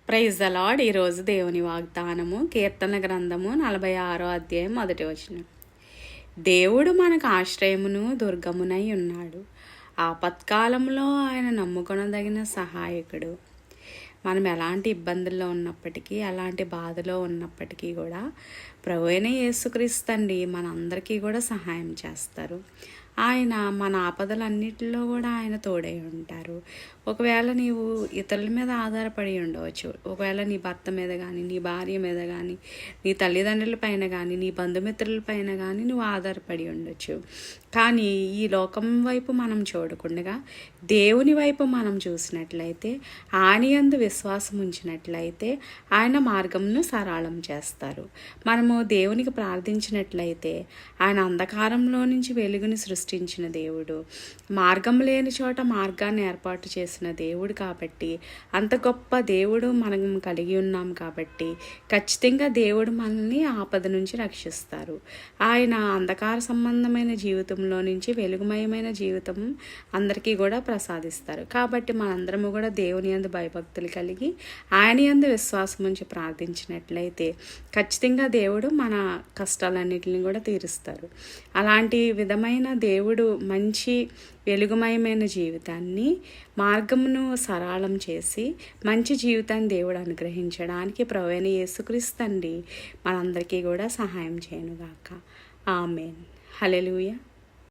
Praise the lord. ఈరోజు దేవుని వాగ్దానము కీర్తన గ్రంథము 46వ అధ్యాయం 1వ వచనం. దేవుడు మనకు ఆశ్రయమును దుర్గమునై ఉన్నాడు, ఆపత్కాలంలో ఆయన నమ్ముకొనదగిన సహాయకుడు. మనం ఎలాంటి ఇబ్బందుల్లో ఉన్నప్పటికీ, ఎలాంటి బాధలో ఉన్నప్పటికీ కూడా ప్రభువైన యేసుక్రీస్తు అండి మనందరికీ కూడా సహాయం చేస్తారు. ఆయన మన ఆపదలన్నిటిలో కూడా ఆయన తోడై ఉంటారు. ఒకవేళ నీవు ఇతరుల మీద ఆధారపడి ఉండవచ్చు, ఒకవేళ నీ భర్త మీద కానీ, నీ భార్య మీద కానీ, నీ తల్లిదండ్రుల పైన కానీ, నీ బంధుమిత్రుల పైన కానీ నువ్వు ఆధారపడి ఉండొచ్చు. కానీ ఈ లోకం వైపు మనం చూడకుండా దేవుని వైపు మనం చూసినట్లయితే, ఆయన యందు విశ్వాసం ఉంచినట్లయితే ఆయన మార్గంను సరళం చేస్తారు. మనము దేవునికి ప్రార్థించినట్లయితే ఆయన అంధకారంలో నుంచి వెలుగుని సృష్టించిన దేవుడు, మార్గం లేని చోట మార్గాన్ని ఏర్పాటు చేసిన దేవుడు కాబట్టి, అంత గొప్ప దేవుడు మనం కలిగి ఉన్నాం కాబట్టి ఖచ్చితంగా దేవుడు మనల్ని ఆపద నుంచి రక్షిస్తారు. ఆయన అంధకార సంబంధమైన జీవితంలో నుంచి వెలుగుమయమైన జీవితం అందరికీ కూడా ప్రసాదిస్తారు. కాబట్టి మనందరము కూడా దేవుని యందు భయభక్తులు కలిగి ఆయన యందు విశ్వాసం ఉంచి ప్రార్థించినట్లయితే ఖచ్చితంగా దేవుడు మన కష్టాలన్నిటిని కూడా తీరుస్తారు. అలాంటి విధమైన దేవుడు మంచి వెలుగుమయమైన జీవితాన్ని, మార్గమును సరళం చేసి మంచి జీవితాన్ని దేవుడు అనుగ్రహించడానికి ప్రభువైన యేసుక్రీస్తు అండి మనందరికీ కూడా సహాయం చేయనుగాక. ఆమేన్. హల్లెలూయా.